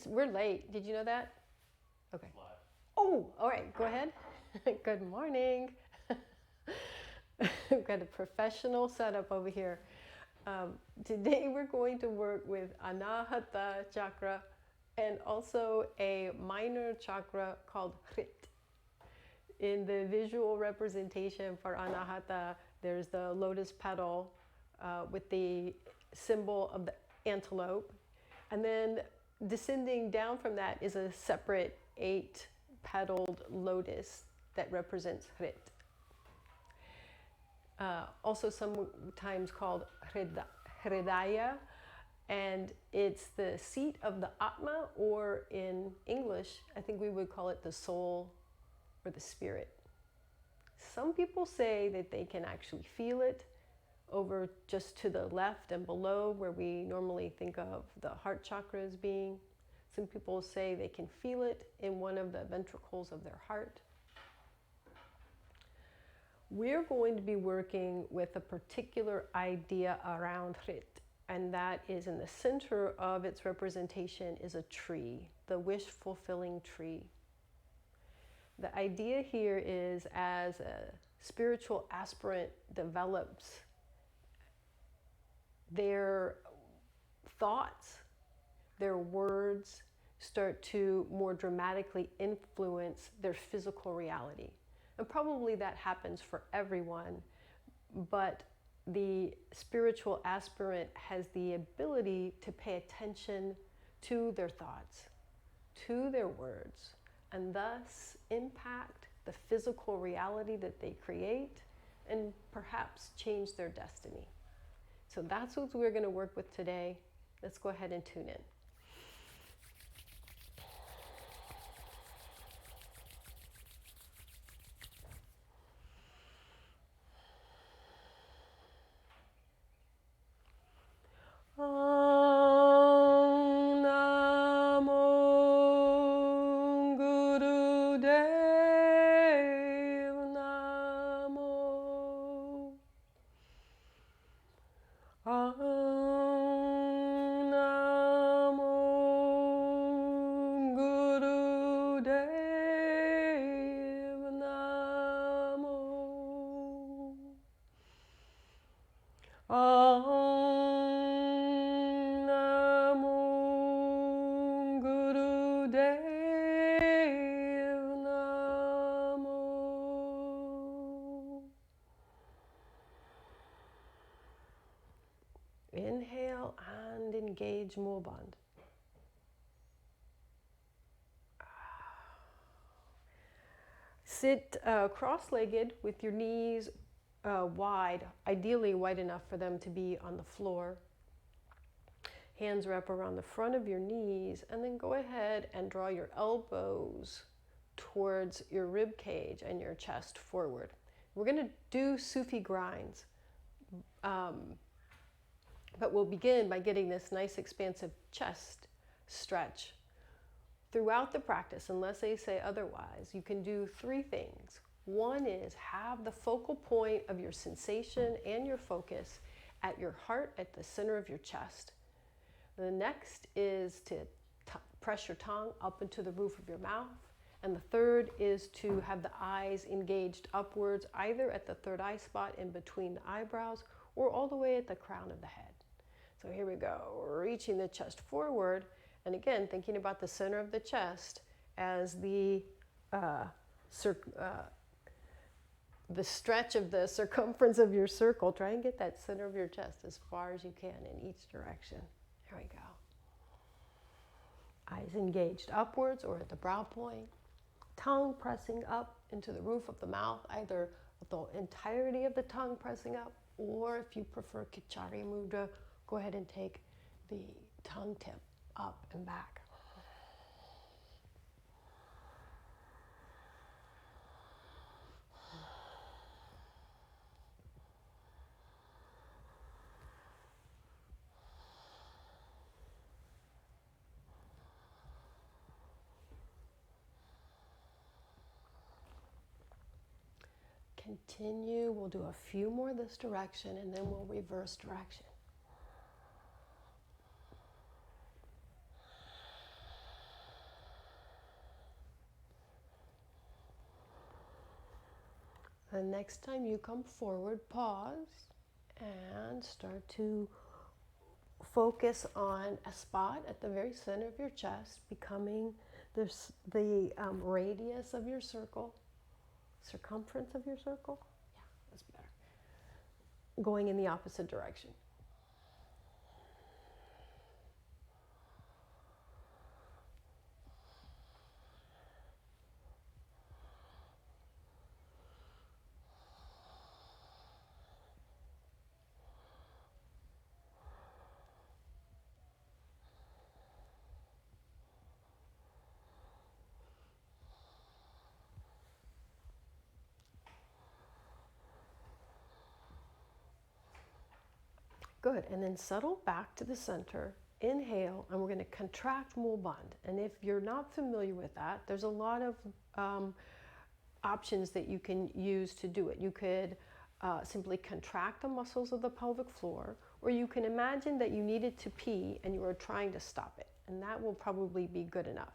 We're late. Did you know that? Okay. Oh, all right. Go ahead. Good morning. We've got a professional setup over here. Today we're going to work with Anahata Chakra and also a minor chakra called Hrit. In the visual representation for Anahata, there's the lotus petal with the symbol of the antelope. And then descending down from that is a separate 8-petaled lotus that represents Hrit. Also sometimes called Hridaya, and it's the seat of the Atma, or in English, I think we would call it the soul or the spirit. Some people say that they can actually feel it over just to the left and below where we normally think of the heart chakra as being. Some people say they can feel it in one of the ventricles of their heart. We're going to be working with a particular idea around Hrit, and that is in the center of its representation is a tree, the wish-fulfilling tree. The idea here is, as a spiritual aspirant develops, their thoughts, their words start to more dramatically influence their physical reality. And probably that happens for everyone, but the spiritual aspirant has the ability to pay attention to their thoughts, to their words, and thus impact the physical reality that they create and perhaps change their destiny. So that's what we're going to work with today. Let's go ahead and tune in. Inhale and engage Mulband. Sit cross-legged with your knees wide, ideally wide enough for them to be on the floor. Hands wrap around the front of your knees, and then go ahead and draw your elbows towards your rib cage and your chest forward. We're going to do Sufi grinds. But we'll begin by getting this nice expansive chest stretch. Throughout the practice, unless they say otherwise, you can do 3 things. One is have the focal point of your sensation and your focus at your heart, at the center of your chest. The next is to press your tongue up into the roof of your mouth. And the third is to have the eyes engaged upwards, either at the third eye spot in between the eyebrows or all the way at the crown of the head. So here we go, reaching the chest forward, and again, thinking about the center of the chest as the stretch of the circumference of your circle. Try and get that center of your chest as far as you can in each direction. Here we go. Eyes engaged upwards or at the brow point. Tongue pressing up into the roof of the mouth, either the entirety of the tongue pressing up, or if you prefer Kichari Mudra, go ahead and take the tongue tip up and back. Continue. We'll do a few more this direction and then we'll reverse direction. And next time you come forward, pause and start to focus on a spot at the very center of your chest, becoming the radius of your circle, circumference of your circle. Yeah, that's better. Going in the opposite direction. Good, and then settle back to the center. Inhale, and we're going to contract Mulband. And if you're not familiar with that, there's a lot of options that you can use to do it. You could simply contract the muscles of the pelvic floor, or you can imagine that you needed to pee and you are trying to stop it, and that will probably be good enough.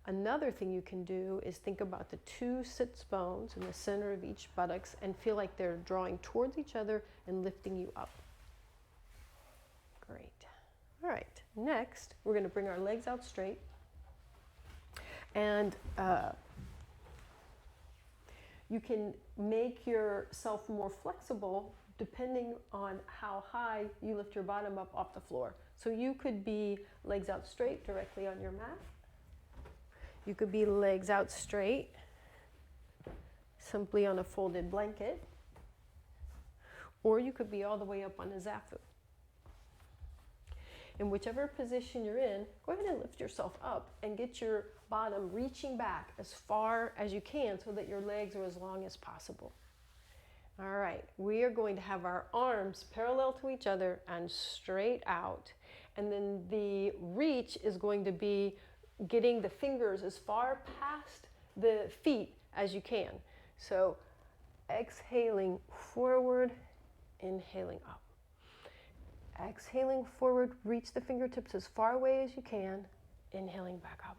Another thing you can do is think about the two sits bones in the center of each buttocks and feel like they're drawing towards each other and lifting you up. Great. All right, next we're going to bring our legs out straight, and you can make yourself more flexible depending on how high you lift your bottom up off the floor. So you could be legs out straight directly on your mat. You could be legs out straight simply on a folded blanket, or you could be all the way up on a zafu. In whichever position you're in, go ahead and lift yourself up and get your bottom reaching back as far as you can so that your legs are as long as possible. All right, we are going to have our arms parallel to each other and straight out. And then the reach is going to be getting the fingers as far past the feet as you can. So exhaling forward, inhaling up. Exhaling forward, reach the fingertips as far away as you can, inhaling back up.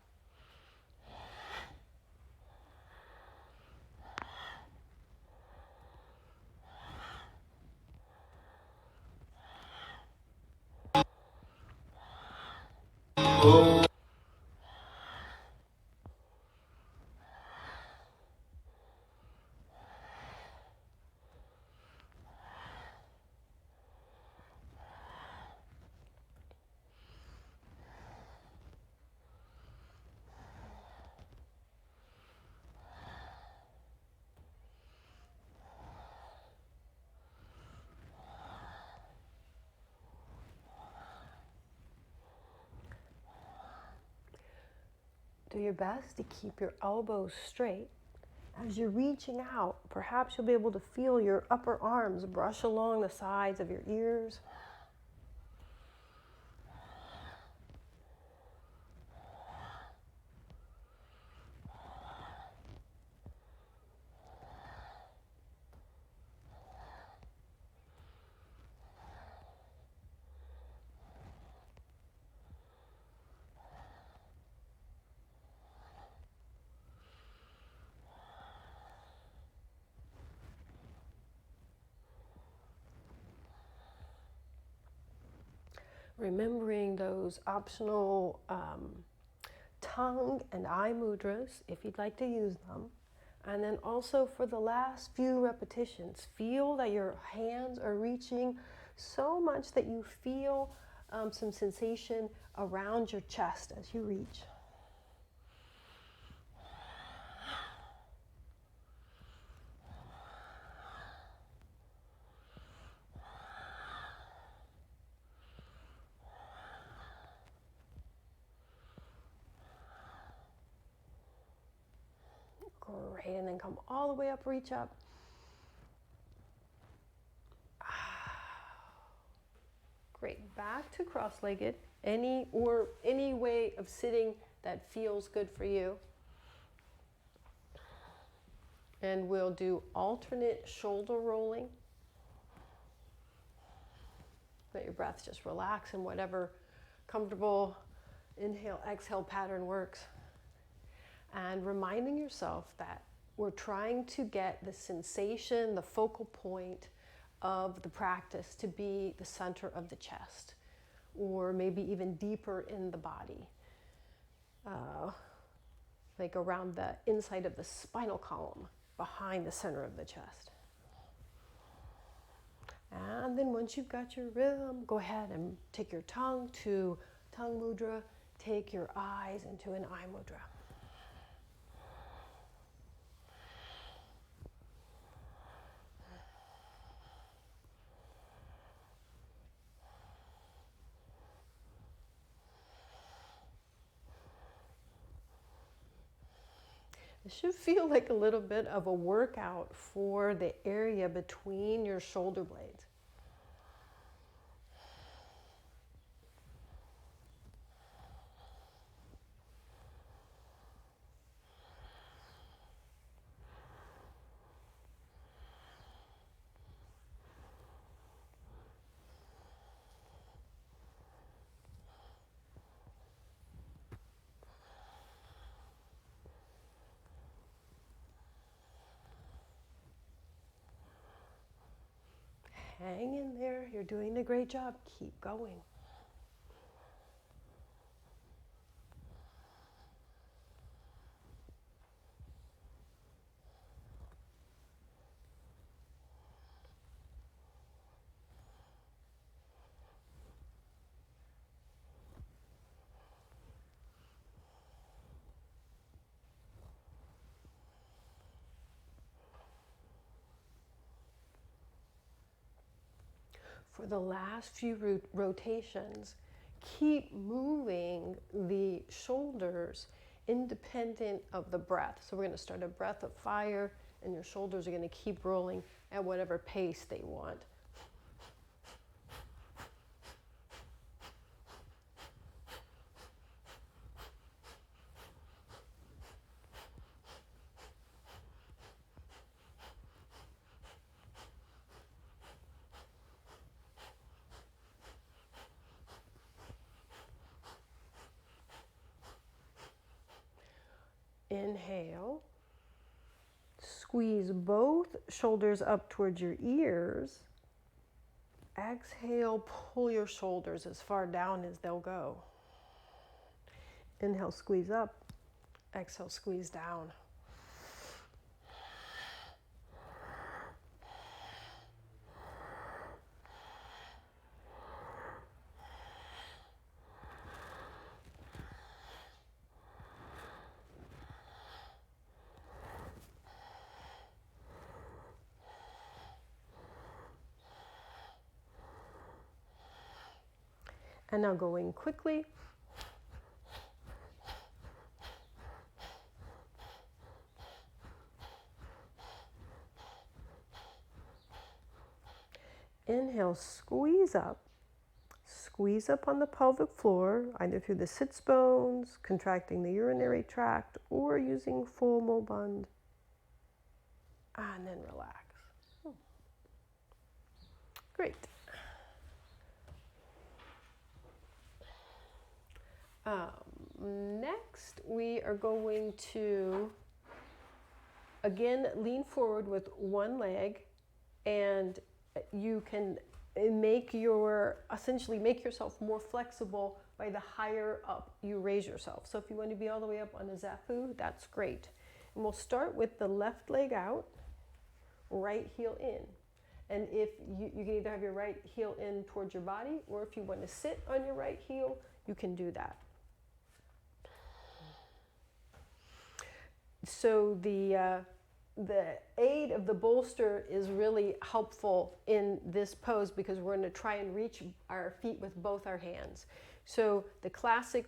Do your best to keep your elbows straight. As you're reaching out, perhaps you'll be able to feel your upper arms brush along the sides of your ears. Remembering those optional tongue and eye mudras, if you'd like to use them. And then also for the last few repetitions, feel that your hands are reaching so much that you feel some sensation around your chest as you reach. Great, and then come all the way up, reach up. Great, back to cross-legged, any way of sitting that feels good for you. And we'll do alternate shoulder rolling. Let your breath just relax in whatever comfortable inhale, exhale pattern works. And reminding yourself that we're trying to get the sensation, the focal point of the practice to be the center of the chest, or maybe even deeper in the body, like around the inside of the spinal column, behind the center of the chest. And then once you've got your rhythm, go ahead and take your tongue to tongue mudra, take your eyes into an eye mudra. It should feel like a little bit of a workout for the area between your shoulder blades. Hang in there. You're doing a great job. Keep going. For the last few rotations, keep moving the shoulders independent of the breath. So we're going to start a breath of fire, and your shoulders are going to keep rolling at whatever pace they want. Inhale, squeeze both shoulders up towards your ears. Exhale, pull your shoulders as far down as they'll go. Inhale, squeeze up. Exhale, squeeze down. And now going quickly. Inhale, squeeze up. Squeeze up on the pelvic floor, either through the sits bones, contracting the urinary tract, or using full Moband. And then relax. Great. Next, we are going to, again, lean forward with one leg, and you can essentially make yourself more flexible by the higher up you raise yourself. So if you want to be all the way up on a zafu, that's great. And we'll start with the left leg out, right heel in. And if you can either have your right heel in towards your body, or if you want to sit on your right heel, you can do that. So the aid of the bolster is really helpful in this pose, because we're going to try and reach our feet with both our hands. So the classic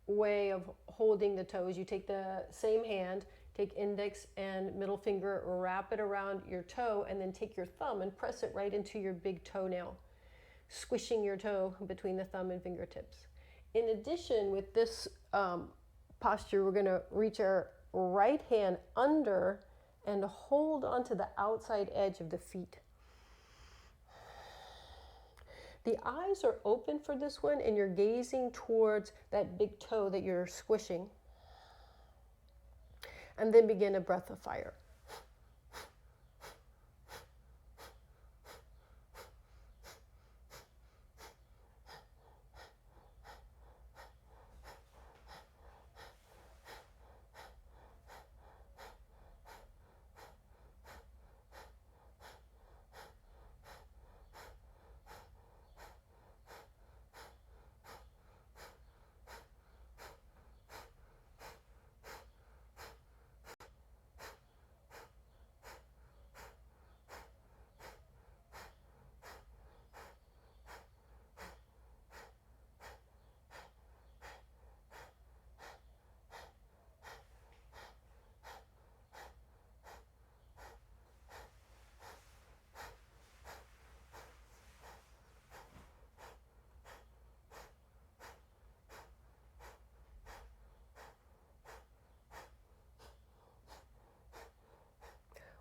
way of holding the toes, you take the same hand, take index and middle finger, wrap it around your toe, and then take your thumb and press it right into your big toenail, squishing your toe between the thumb and fingertips. In addition, with this posture, we're going to reach our right hand under and hold onto the outside edge of the feet. The eyes are open for this one, and you're gazing towards that big toe that you're squishing. And then begin a breath of fire.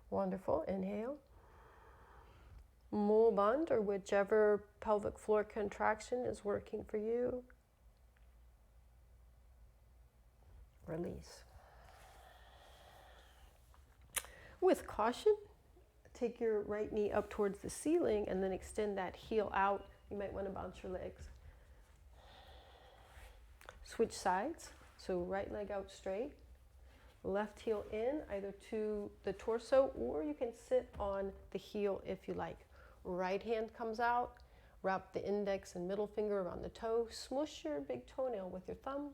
Wonderful. Inhale. Mole band, or whichever pelvic floor contraction is working for you. Release. With caution, take your right knee up towards the ceiling and then extend that heel out. You might want to bounce your legs. Switch sides. So right leg out straight. Left heel in, either to the torso, or you can sit on the heel if you like. Right hand comes out, wrap the index and middle finger around the toe, smush your big toenail with your thumb,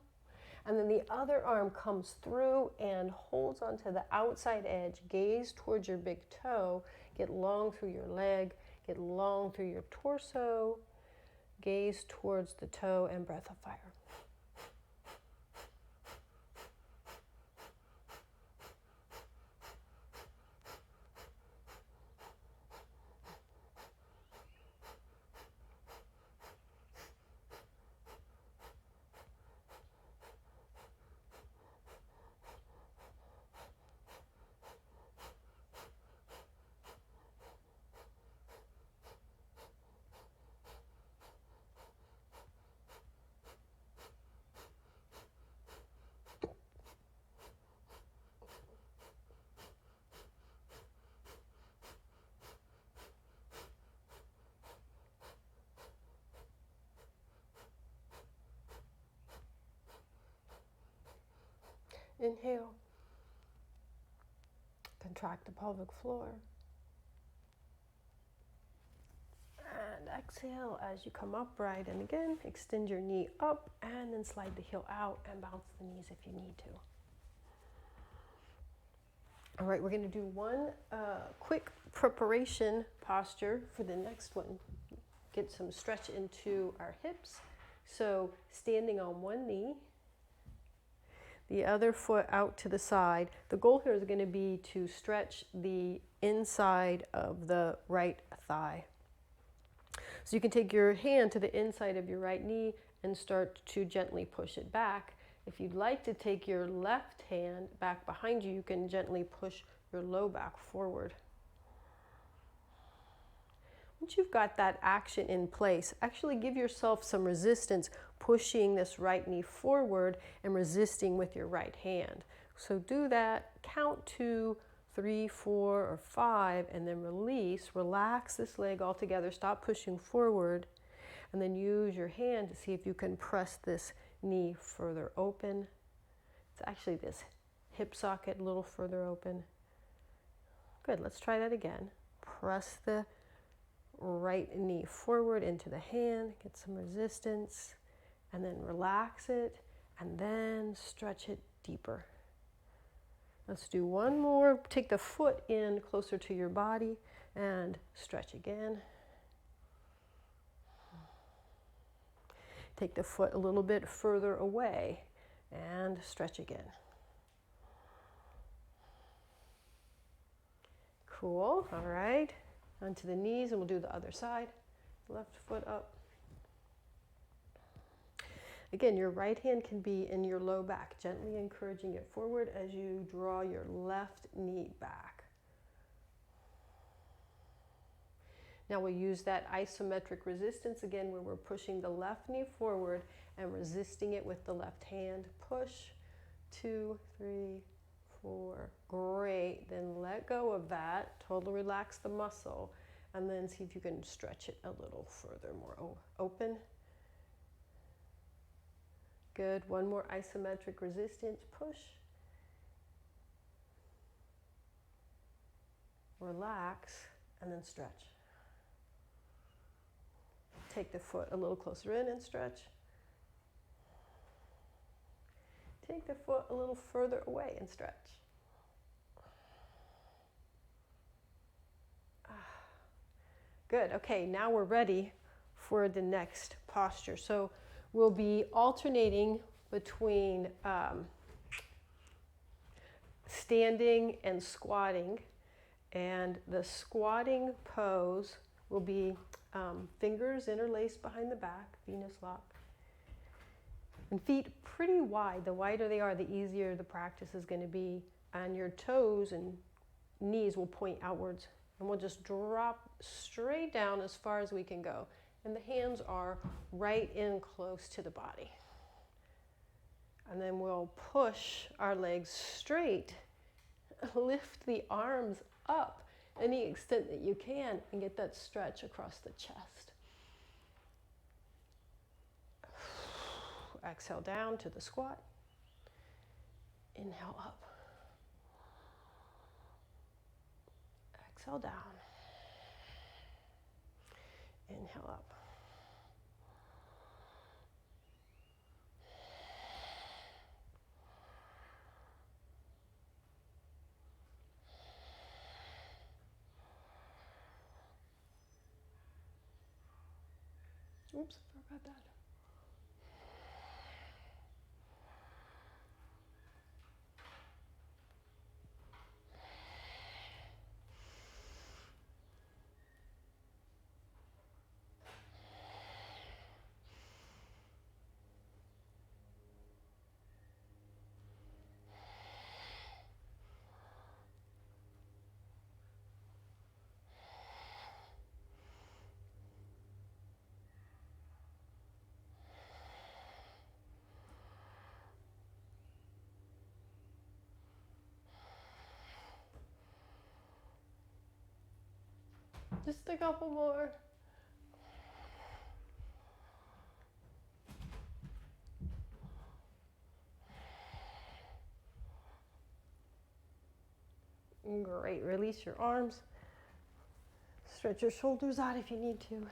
and then the other arm comes through and holds onto the outside edge, gaze towards your big toe, get long through your leg, get long through your torso, gaze towards the toe, and breath of fire. Inhale. Contract the pelvic floor. And exhale as you come upright. And again, extend your knee up and then slide the heel out and bounce the knees if you need to. All right, we're going to do one quick preparation posture for the next one. Get some stretch into our hips. So standing on one knee, the other foot out to the side. The goal here is going to be to stretch the inside of the right thigh. So you can take your hand to the inside of your right knee and start to gently push it back. If you'd like to take your left hand back behind you, you can gently push your low back forward. Once you've got that action in place, actually give yourself some resistance, pushing this right knee forward and resisting with your right hand. So do that, count 2, 3, 4, or 5, and then release. Relax this leg altogether, stop pushing forward, and then use your hand to see if you can press this knee further open. It's actually this hip socket a little further open. Good, let's try that again. Press the right knee forward into the hand, get some resistance, and then relax it, and then stretch it deeper. Let's do one more. Take the foot in closer to your body and stretch again. Take the foot a little bit further away and stretch again. Cool, all right. Onto the knees, and we'll do the other side. Left foot up. Again, your right hand can be in your low back, gently encouraging it forward as you draw your left knee back. Now we'll use that isometric resistance again, where we're pushing the left knee forward and resisting it with the left hand. Push, 2, 3, 4. Great. Then let go of that. Totally relax the muscle. And then see if you can stretch it a little further, more open. Good. One more isometric resistance. Push. Relax. And then stretch. Take the foot a little closer in and stretch. Take the foot a little further away and stretch. Good. Okay, now we're ready for the next posture. So we'll be alternating between standing and squatting. And the squatting pose will be fingers interlaced behind the back, Venus lock. And feet pretty wide. The wider they are, the easier the practice is going to be. And your toes and knees will point outwards. And we'll just drop straight down as far as we can go. And the hands are right in close to the body. And then we'll push our legs straight. Lift the arms up any extent that you can and get that stretch across the chest. Exhale down to the squat. Inhale up. Exhale down. Inhale up. Oops, I forgot that. Just a couple more. Great. Release your arms. Stretch your shoulders out if you need to.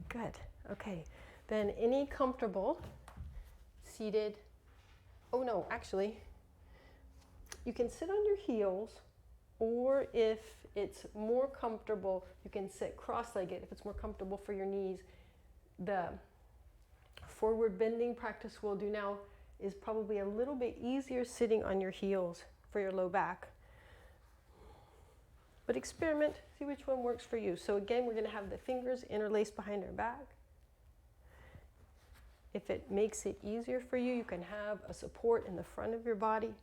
Good. Okay. Then any comfortable seated. Oh no, actually, you can sit on your heels, or if it's more comfortable, you can sit cross-legged if it's more comfortable for your knees. The forward bending practice we'll do now is probably a little bit easier sitting on your heels for your low back. But experiment, see which one works for you. So again, we're going to have the fingers interlaced behind our back. If it makes it easier for you, you can have a support in the front of your body.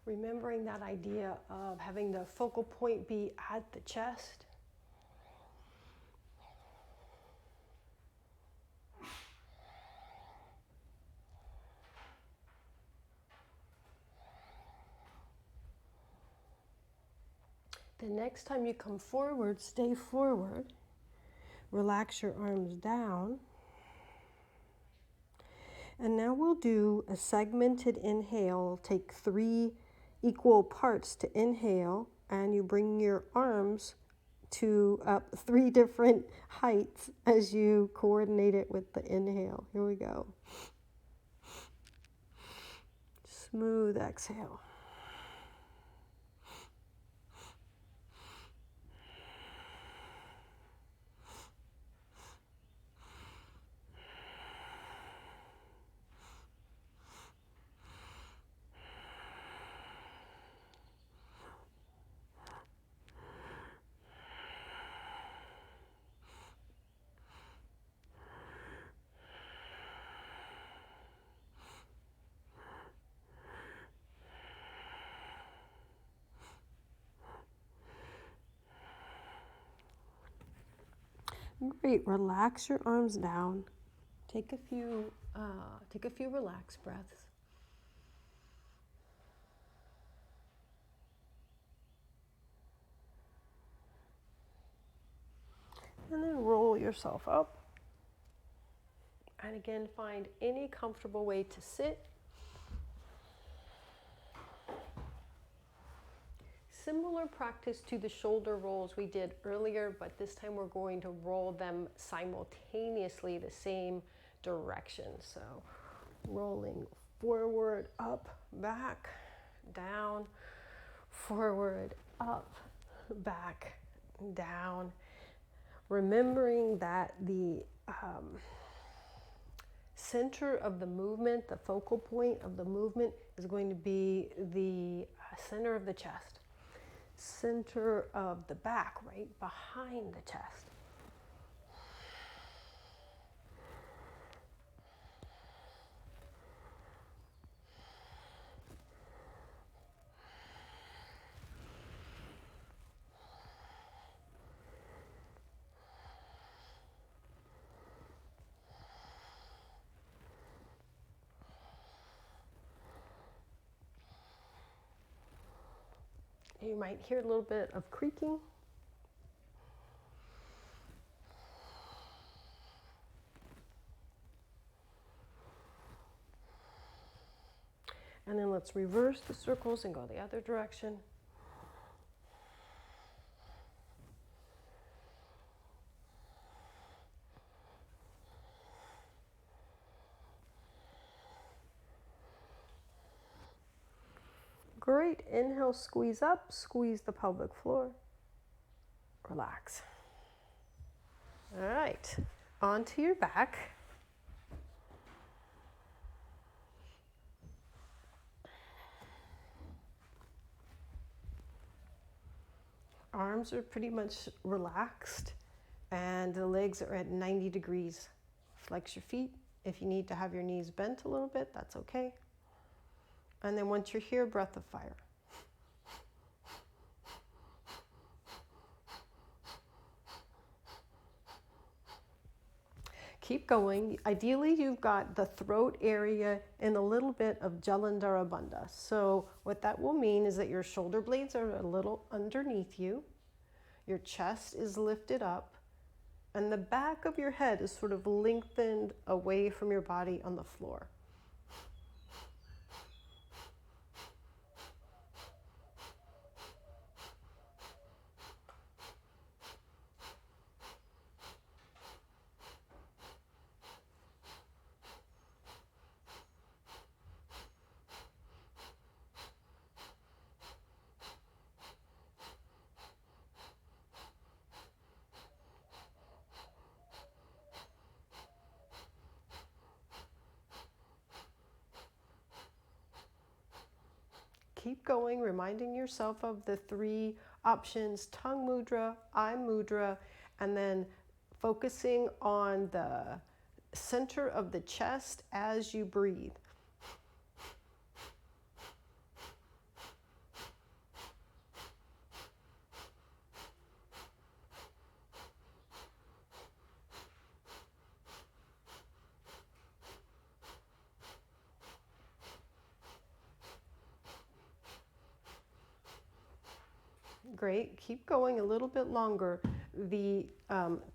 Remembering that idea of having the focal point be at the chest. The next time you come forward, stay forward. Relax your arms down. And now we'll do a segmented inhale. Take 3 equal parts to inhale, and you bring your arms to up 3 different heights as you coordinate it with the inhale. Here we go. Smooth exhale. Great. Relax your arms down. Take a few relaxed breaths. And then roll yourself up. And again, find any comfortable way to sit. Similar practice to the shoulder rolls we did earlier, but this time we're going to roll them simultaneously the same direction. So rolling forward, up, back, down, forward, up, back, down. Remembering that the center of the movement, the focal point of the movement is going to be the center of the chest. Center of the back, right behind the chest. You might hear a little bit of creaking. And then let's reverse the circles and go the other direction. Great. Inhale, squeeze up, squeeze the pelvic floor. Relax. All right. Onto your back. Arms are pretty much relaxed and the legs are at 90 degrees. Flex your feet. If you need to have your knees bent a little bit, that's okay. And then once you're here, breath of fire. Keep going. Ideally, you've got the throat area and a little bit of Jalandhara Bandha. So what that will mean is that your shoulder blades are a little underneath you. Your chest is lifted up. And the back of your head is sort of lengthened away from your body on the floor. Keep going, reminding yourself of the three options: tongue mudra, eye mudra, and then focusing on the center of the chest as you breathe. Great. Keep going a little bit longer. The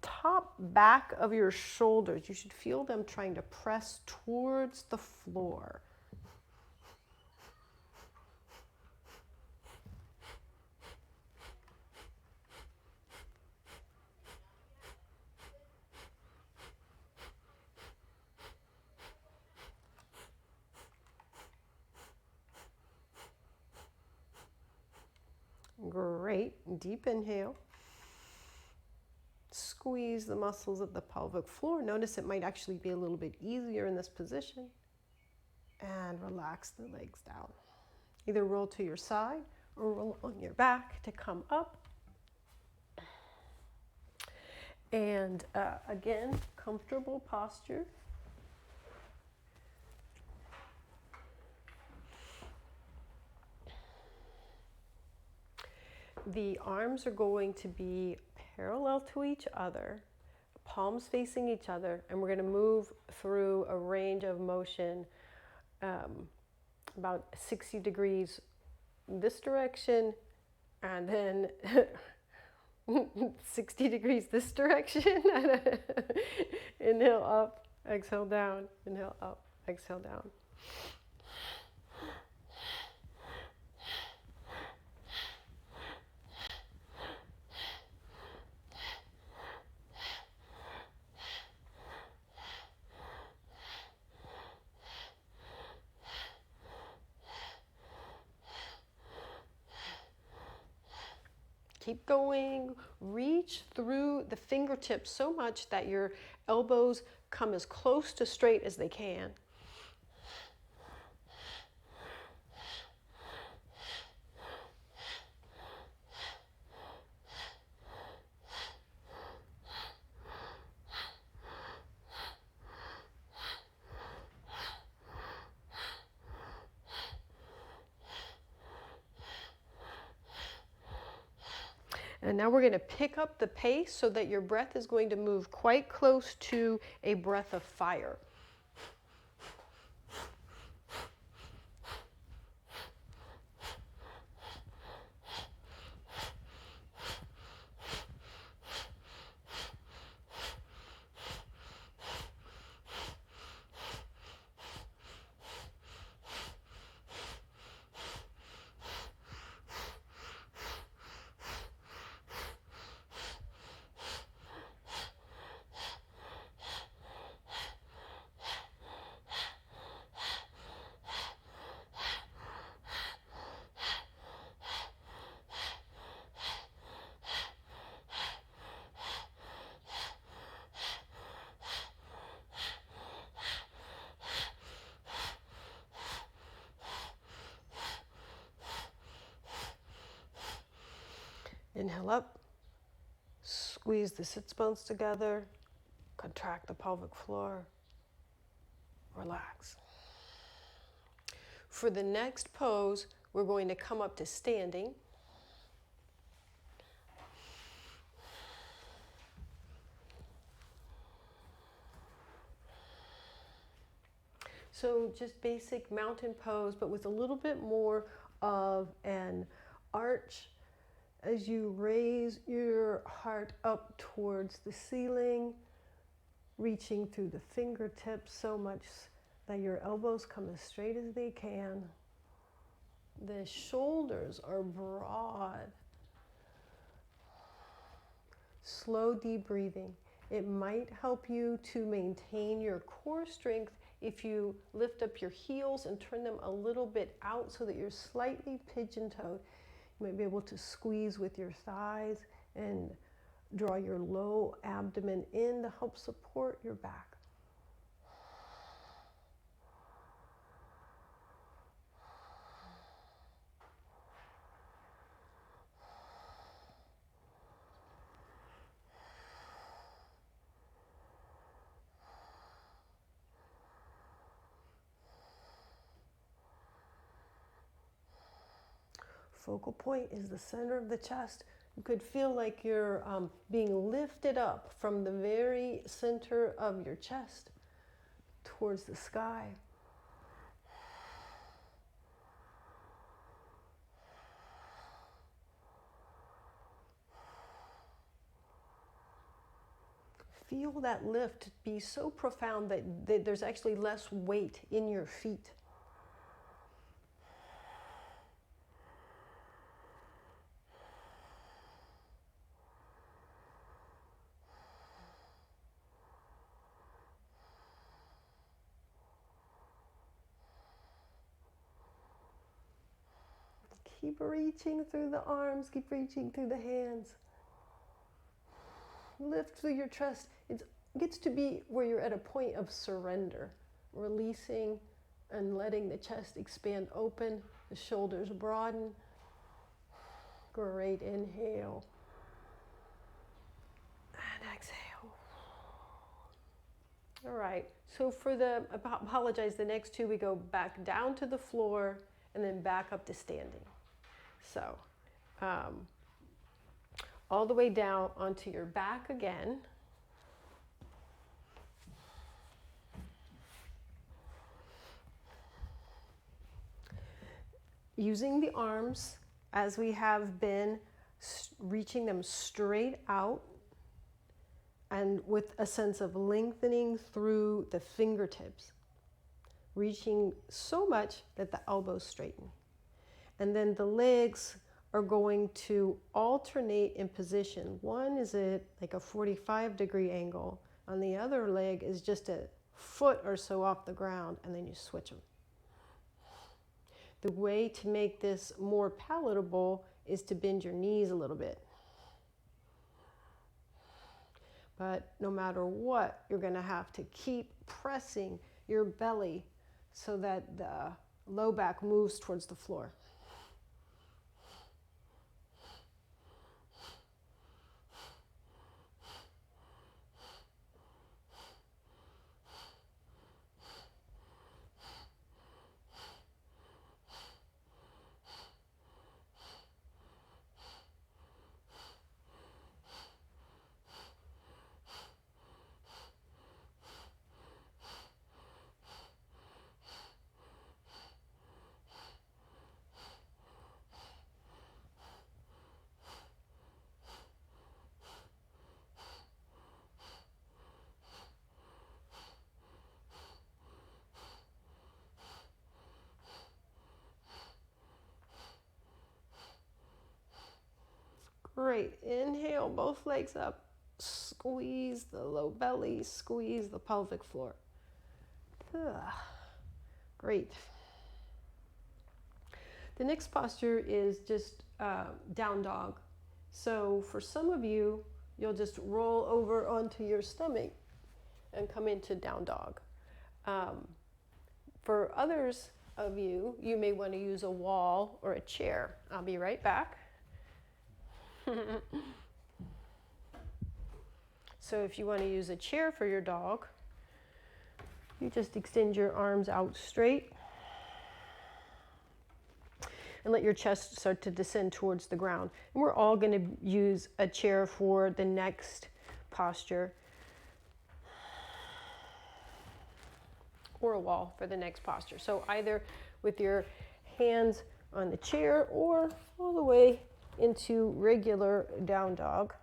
top back of your shoulders, you should feel them trying to press towards the floor. Great. Deep inhale. Squeeze the muscles of the pelvic floor. Notice it might actually be a little bit easier in this position. And relax the legs down. Either roll to your side or roll on your back to come up. And again, comfortable posture. The arms are going to be parallel to each other, palms facing each other, and we're going to move through a range of motion, about 60 degrees this direction, and then 60 degrees this direction. Inhale up, exhale down, inhale up, exhale down. Keep going. Reach through the fingertips so much that your elbows come as close to straight as they can. And now we're going to pick up the pace so that your breath is going to move quite close to a breath of fire. Inhale up, squeeze the sits bones together, contract the pelvic floor, relax. For the next pose, we're going to come up to standing. So just basic mountain pose, but with a little bit more of an arch as you raise your heart up towards the ceiling, reaching through the fingertips so much that your elbows come as straight as they can. The shoulders are broad. Slow, deep breathing. It might help you to maintain your core strength if you lift up your heels and turn them a little bit out so that you're slightly pigeon-toed. You might be able to squeeze with your thighs and draw your low abdomen in to help support your back. Focal point is the center of the chest. You could feel like you're being lifted up from the very center of your chest towards the sky. Feel that lift be so profound that there's actually less weight in your feet. Keep reaching through the arms, keep reaching through the hands. Lift through your chest. It gets to be where you're at a point of surrender, releasing and letting the chest expand open, the shoulders broaden. Great inhale. And exhale. All right, so for the, apologize, the next two we go back down to the floor and then back up to standing. So, all the way down onto your back again. using the arms as we have been, reaching them straight out and with a sense of lengthening through the fingertips, reaching so much that the elbows straighten. And then the legs are going to alternate in position. One is at like a 45-degree angle, and the other leg is just a foot or so off the ground, and then you switch them. The way to make this more palatable is to bend your knees a little bit. But no matter what, you're going to have to keep pressing your belly so that the low back moves towards the floor. Great. Inhale, both legs up. Squeeze the low belly, squeeze the pelvic floor. Great. The next posture is just down dog. So for some of you, you'll just roll over onto your stomach and come into down dog. For others of you, you may want to use a wall or a chair. I'll be right back. So if you want to use a chair for your dog, you just extend your arms out straight and let your chest start to descend towards the ground. And we're all going to use a chair for the next posture, or a wall for the next posture. So either with your hands on the chair or all the way into regular down dog.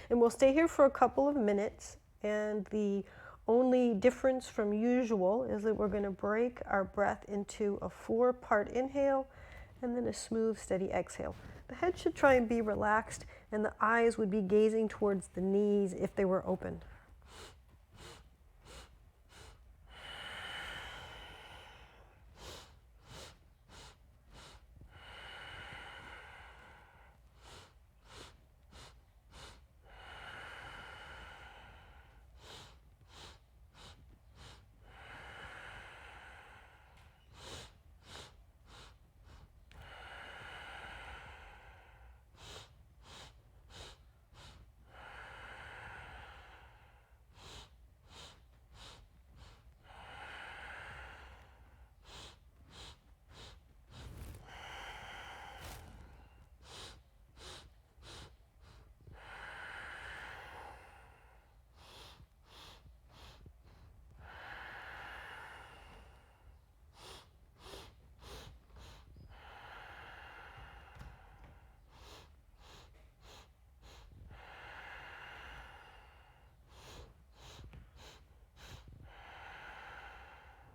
And we'll stay here for a couple of minutes, and the only difference from usual is that we're going to break our breath into a 4-part inhale and then a smooth, steady exhale. The head should try and be relaxed, and the eyes would be gazing towards the knees if they were open.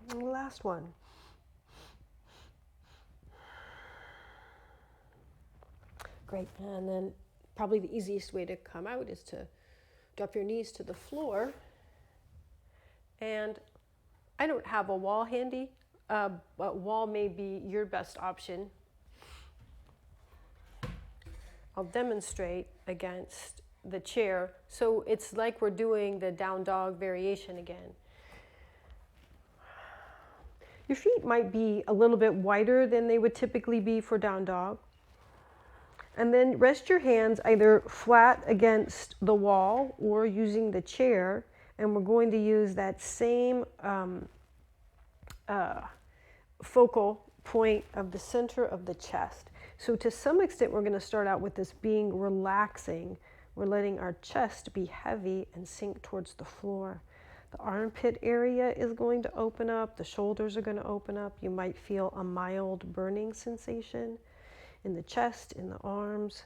And the last one. Great. And then probably the easiest way to come out is to drop your knees to the floor. And I don't have a wall handy, but wall may be your best option. I'll demonstrate against the chair. So it's like we're doing the down dog variation again. Your feet might be a little bit wider than they would typically be for down dog. And then rest your hands either flat against the wall or using the chair. And we're going to use that same focal point of the center of the chest. So to some extent, we're going to start out with this being relaxing. We're letting our chest be heavy and sink towards the floor. The armpit area is going to open up. The shoulders are going to open up. You might feel a mild burning sensation in the chest, in the arms,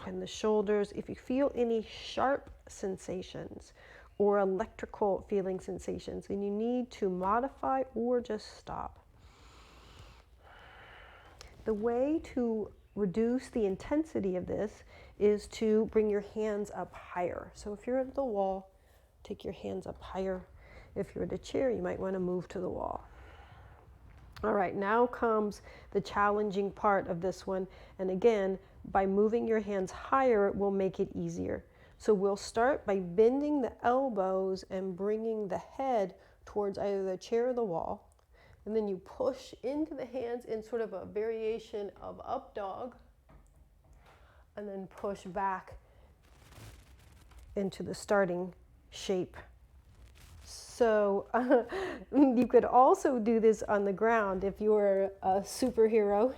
in the shoulders. If you feel any sharp sensations or electrical feeling sensations, then you need to modify or just stop. The way to reduce the intensity of this is to bring your hands up higher. So if you're at the wall, take your hands up higher. If you're at a chair, you might want to move to the wall. All right, now comes the challenging part of this one. And again, by moving your hands higher, it will make it easier. So we'll start by bending the elbows and bringing the head towards either the chair or the wall. And then you push into the hands in sort of a variation of up dog. And then push back into the starting shape. So you could also do this on the ground if you were a superhero.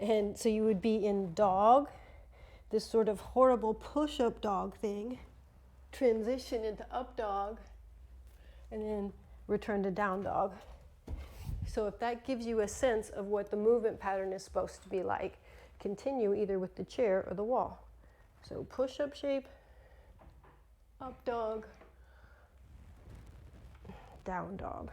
And so you would be in dog, this sort of horrible push-up dog thing, transition into up dog, and then return to down dog. So if that gives you a sense of what the movement pattern is supposed to be like, continue either with the chair or the wall. So push-up shape, up dog, down dog.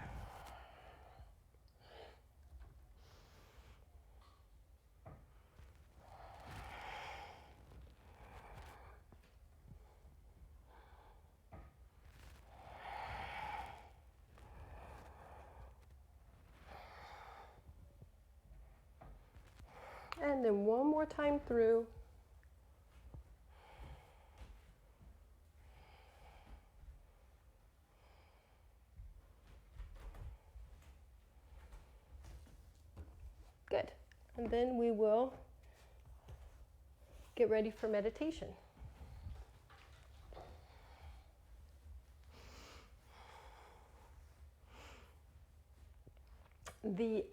And then one more time through. Good. And then we will get ready for meditation. The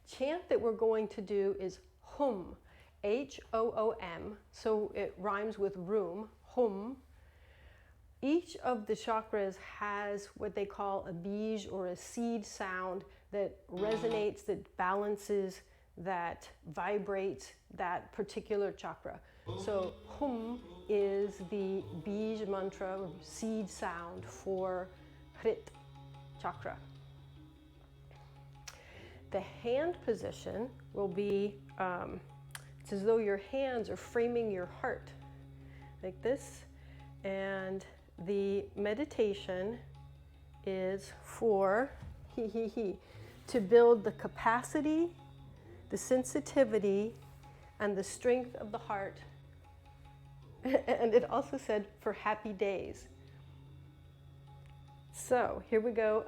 chant that we're going to do is Hum, H-O-O-M, so it rhymes with room, Hum. Each of the chakras has what they call a bij or a seed sound that resonates, that balances, that vibrates that particular chakra. So Hum is the bij mantra, or seed sound for Hrit chakra. The hand position will be, it's as though your hands are framing your heart, like this. And the meditation is for, to build the capacity, the sensitivity, and the strength of the heart. And it also said for happy days. So here we go.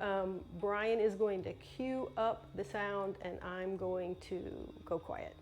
Brian is going to cue up the sound and I'm going to go quiet.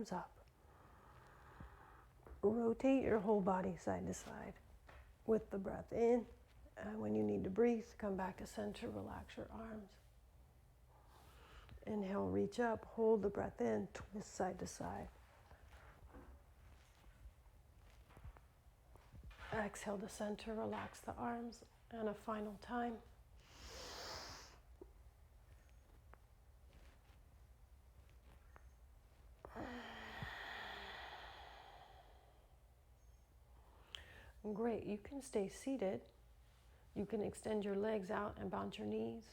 arms up. Rotate your whole body side to side with the breath in. And when you need to breathe, come back to center, relax your arms. Inhale, reach up, hold the breath in, twist side to side. Exhale to center, relax the arms, and a final time. Great, you can stay seated. You can extend your legs out and bounce your knees.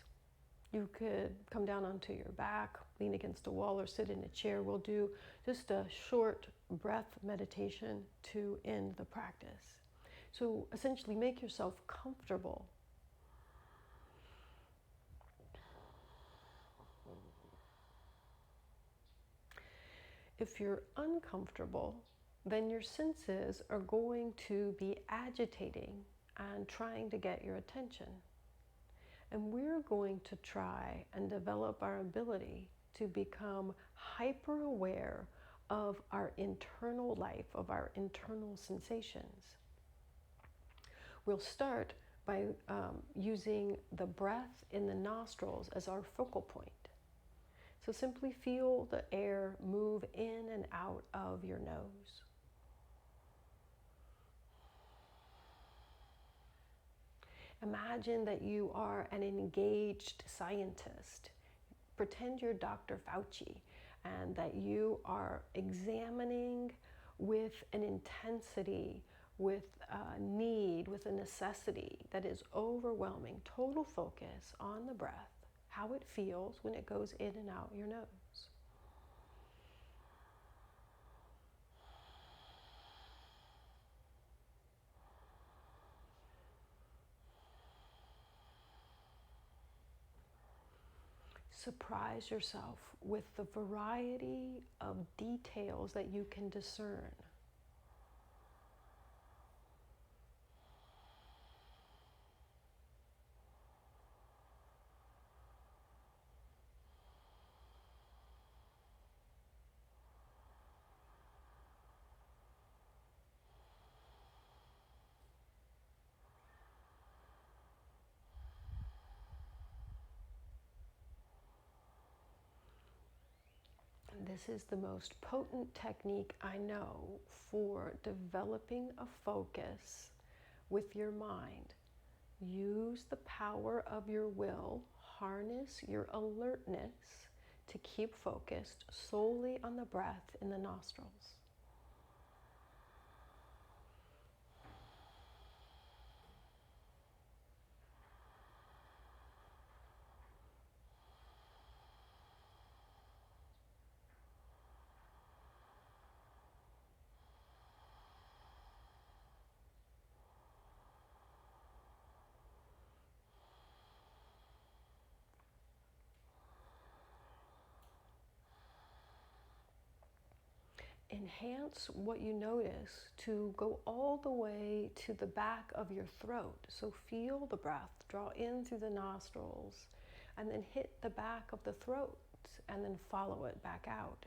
You could come down onto your back, lean against a wall, or sit in a chair. We'll do just a short breath meditation to end the practice. So essentially make yourself comfortable. If you're uncomfortable, then your senses are going to be agitating and trying to get your attention. And we're going to try and develop our ability to become hyper aware of our internal life, of our internal sensations. We'll start by using the breath in the nostrils as our focal point. So simply feel the air move in and out of your nose. Imagine that you are an engaged scientist. Pretend you're Dr. Fauci and that you are examining with an intensity, with a need, with a necessity that is overwhelming. Total focus on the breath, how it feels when it goes in and out your nose. Surprise yourself with the variety of details that you can discern. This is the most potent technique I know for developing a focus with your mind. Use the power of your will, harness your alertness to keep focused solely on the breath in the nostrils. Enhance what you notice to go all the way to the back of your throat. So feel the breath draw in through the nostrils and then hit the back of the throat and then follow it back out.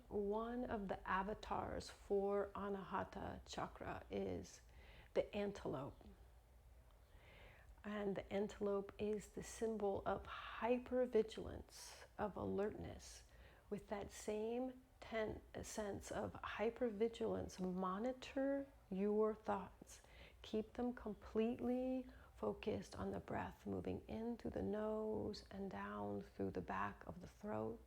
One of the avatars for Anahata Chakra is the antelope. And the antelope is the symbol of hypervigilance, of alertness. With that same sense of hypervigilance, monitor your thoughts. Keep them completely focused on the breath, moving in through the nose and down through the back of the throat.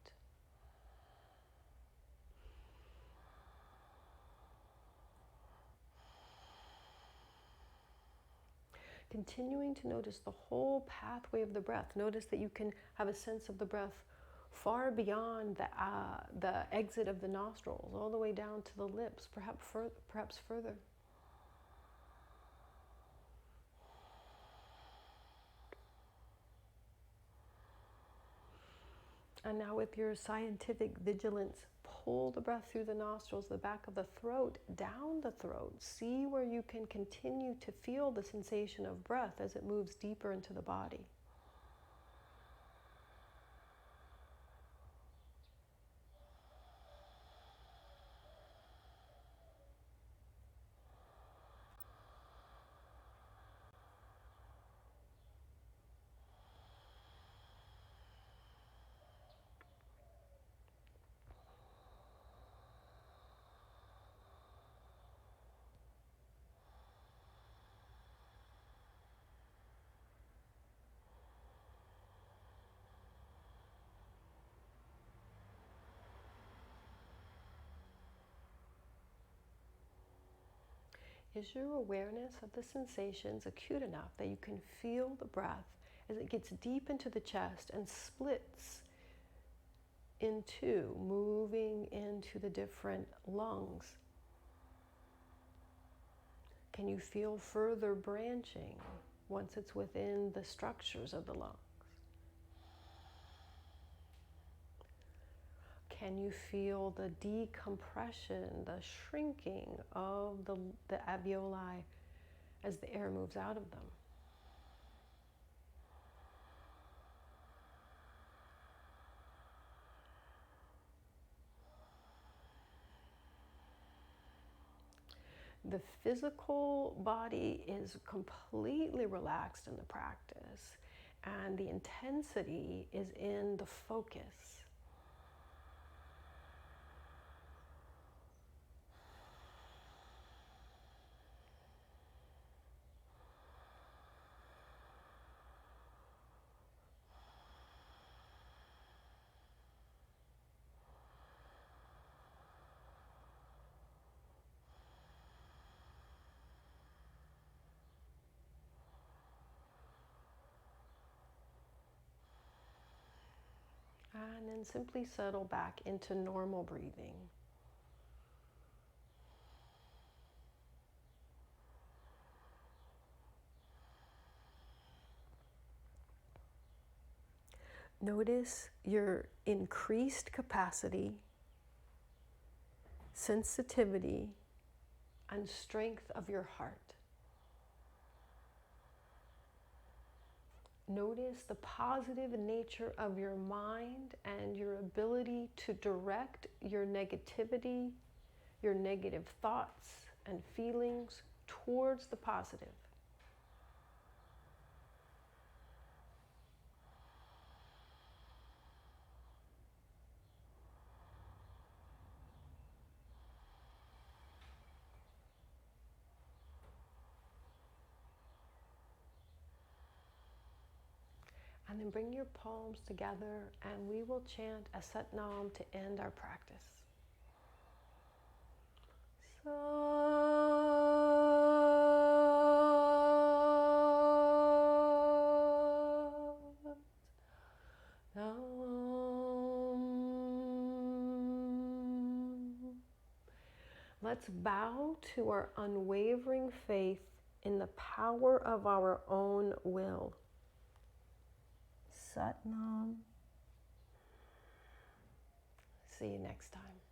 Continuing to notice the whole pathway of the breath. Notice that you can have a sense of the breath far beyond the exit of the nostrils, all the way down to the lips, perhaps further. And now with your scientific vigilance, pull the breath through the nostrils, the back of the throat, down the throat. See where you can continue to feel the sensation of breath as it moves deeper into the body. Is your awareness of the sensations acute enough that you can feel the breath as it gets deep into the chest and splits in two, moving into the different lungs? Can you feel further branching once it's within the structures of the lungs? Can you feel the decompression, the shrinking of the alveoli as the air moves out of them? The physical body is completely relaxed in the practice, and the intensity is in the focus. And then simply settle back into normal breathing. Notice your increased capacity, sensitivity, and strength of your heart. Notice the positive nature of your mind and your ability to direct your negativity, your negative thoughts and feelings towards the positive. And then bring your palms together and we will chant a Sat Nam to end our practice. Let's bow to our unwavering faith in the power of our own will. Sat Nam. See you next time.